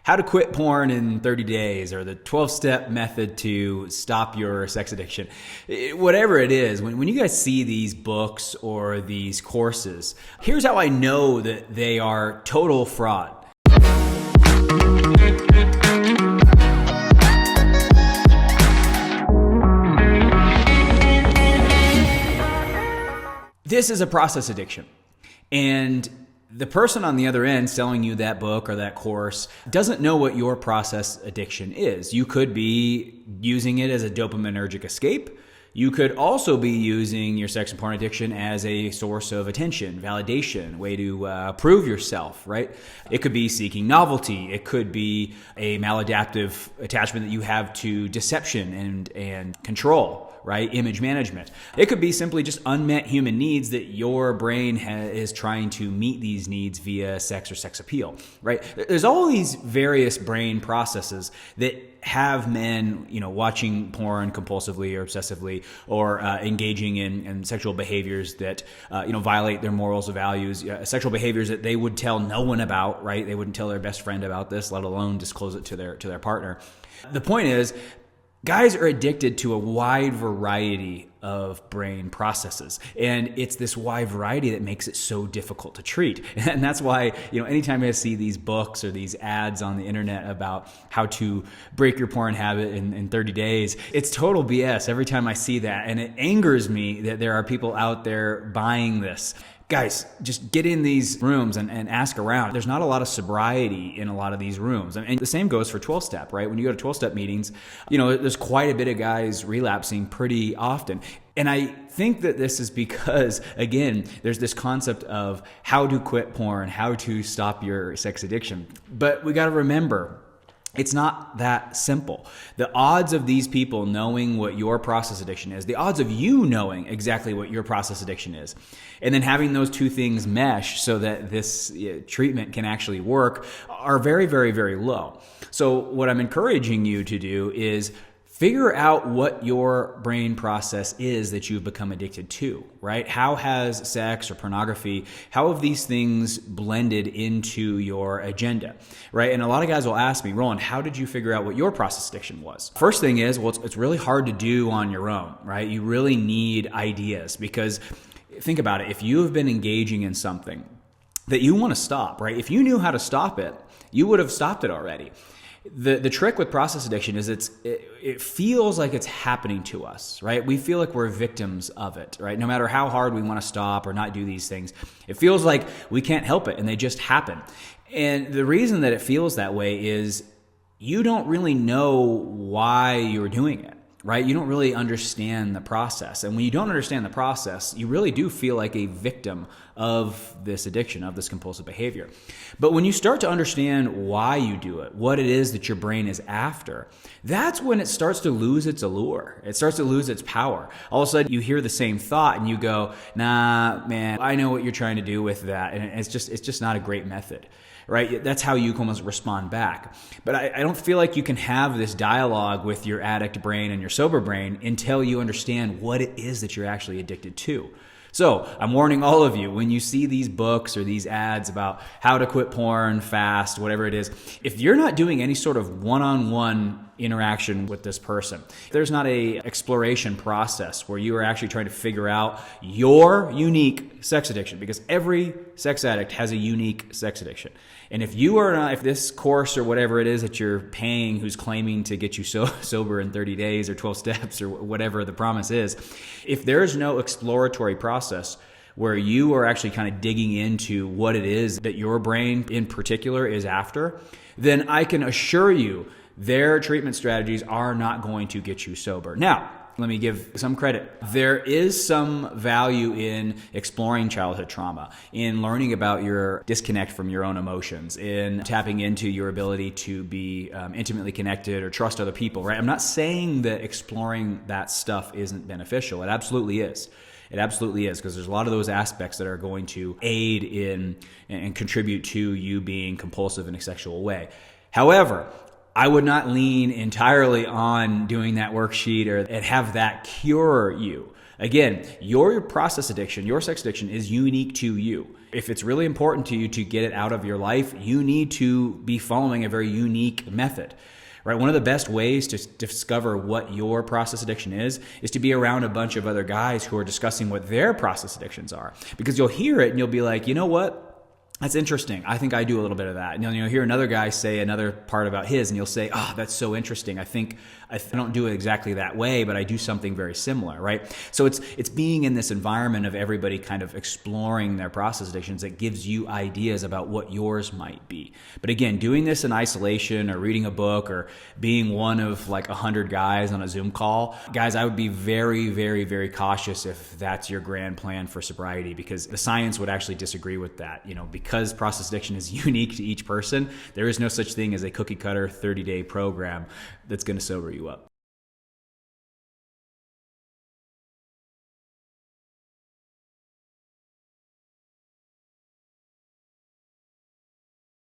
How to quit porn in 30 days, or the 12-step method to stop your sex addiction. Whatever it is, when you guys see these books or these courses, here's how I know that they are total fraud. This is a process addiction. And the person on the other end selling you that book or that course doesn't know what your process addiction is. You could be using it as a dopaminergic escape. You could also be using your sex and porn addiction as a source of attention, validation, way to prove yourself, right? It could be seeking novelty. It could be a maladaptive attachment that you have to deception and control, right? Image management. It could be simply just unmet human needs that your brain is trying to meet these needs via sex or sex appeal, right? There's all these various brain processes that have men, watching porn compulsively or obsessively, or engaging in sexual behaviors that, violate their morals or values, sexual behaviors that they would tell no one about, right? They wouldn't tell their best friend about this, let alone disclose it to their partner. The point is, guys are addicted to a wide variety of brain processes. And it's this wide variety that makes it so difficult to treat. And that's why, anytime I see these books or these ads on the internet about how to break your porn habit in 30 days, it's total BS every time I see that. And it angers me that there are people out there buying this. Guys, just get in these rooms and ask around. There's not a lot of sobriety in a lot of these rooms. And the same goes for 12-step, right? When you go to 12-step meetings, there's quite a bit of guys relapsing pretty often. And I think that this is because, again, there's this concept of how to quit porn, how to stop your sex addiction. But we got to remember, it's not that simple. The odds of these people knowing what your process addiction is, the odds of you knowing exactly what your process addiction is, and then having those two things mesh so that this treatment can actually work are very, very, very low. So what I'm encouraging you to do is figure out what your brain process is that you've become addicted to, right? How has sex or pornography, how have these things blended into your agenda, right? And a lot of guys will ask me, Roland, how did you figure out what your process addiction was? First thing is, it's really hard to do on your own, right? You really need ideas, because think about it. If you have been engaging in something that you want to stop, right? If you knew how to stop it, you would have stopped it already. The trick with process addiction is it feels like it's happening to us, right? We feel like we're victims of it, right? No matter how hard we want to stop or not do these things, it feels like we can't help it and they just happen. And the reason that it feels that way is you don't really know why you're doing it, right? You don't really understand the process. And when you don't understand the process, you really do feel like a victim of this addiction, of this compulsive behavior. But when you start to understand why you do it, what it is that your brain is after, that's when it starts to lose its allure. It starts to lose its power. All of a sudden you hear the same thought and you go, nah, man, I know what you're trying to do with that. And it's just not a great method. Right? That's how you almost respond back. But I don't feel like you can have this dialogue with your addict brain and your sober brain until you understand what it is that you're actually addicted to. So I'm warning all of you, when you see these books or these ads about how to quit porn fast, whatever it is, if you're not doing any sort of one-on-one interaction with this person, there's not a exploration process where you are actually trying to figure out your unique sex addiction, because every sex addict has a unique sex addiction. And if this course or whatever it is that you're paying, who's claiming to get you sober in 30 days or 12 steps or whatever the promise is, if there's no exploratory process where you are actually kind of digging into what it is that your brain in particular is after, then I can assure you their treatment strategies are not going to get you sober. Now, let me give some credit. There is some value in exploring childhood trauma, in learning about your disconnect from your own emotions, in tapping into your ability to be intimately connected or trust other people, right? I'm not saying that exploring that stuff isn't beneficial. It absolutely is. It absolutely is, because there's a lot of those aspects that are going to aid in and contribute to you being compulsive in a sexual way. However, I would not lean entirely on doing that worksheet and have that cure you. Again, your process addiction, your sex addiction is unique to you. If it's really important to you to get it out of your life, you need to be following a very unique method. Right? One of the best ways to discover what your process addiction is to be around a bunch of other guys who are discussing what their process addictions are. Because you'll hear it and you'll be like, you know what? That's interesting. I think I do a little bit of that. And you'll hear another guy say another part about his, and you'll say, oh, that's so interesting. I think I don't do it exactly that way, but I do something very similar, right? So it's being in this environment of everybody kind of exploring their process addictions that gives you ideas about what yours might be. But again, doing this in isolation or reading a book or being one of like 100 guys on a Zoom call, guys, I would be very, very, very cautious if that's your grand plan for sobriety, because the science would actually disagree with that, because process addiction is unique to each person. There is no such thing as a cookie cutter 30-day program that's going to sober you up.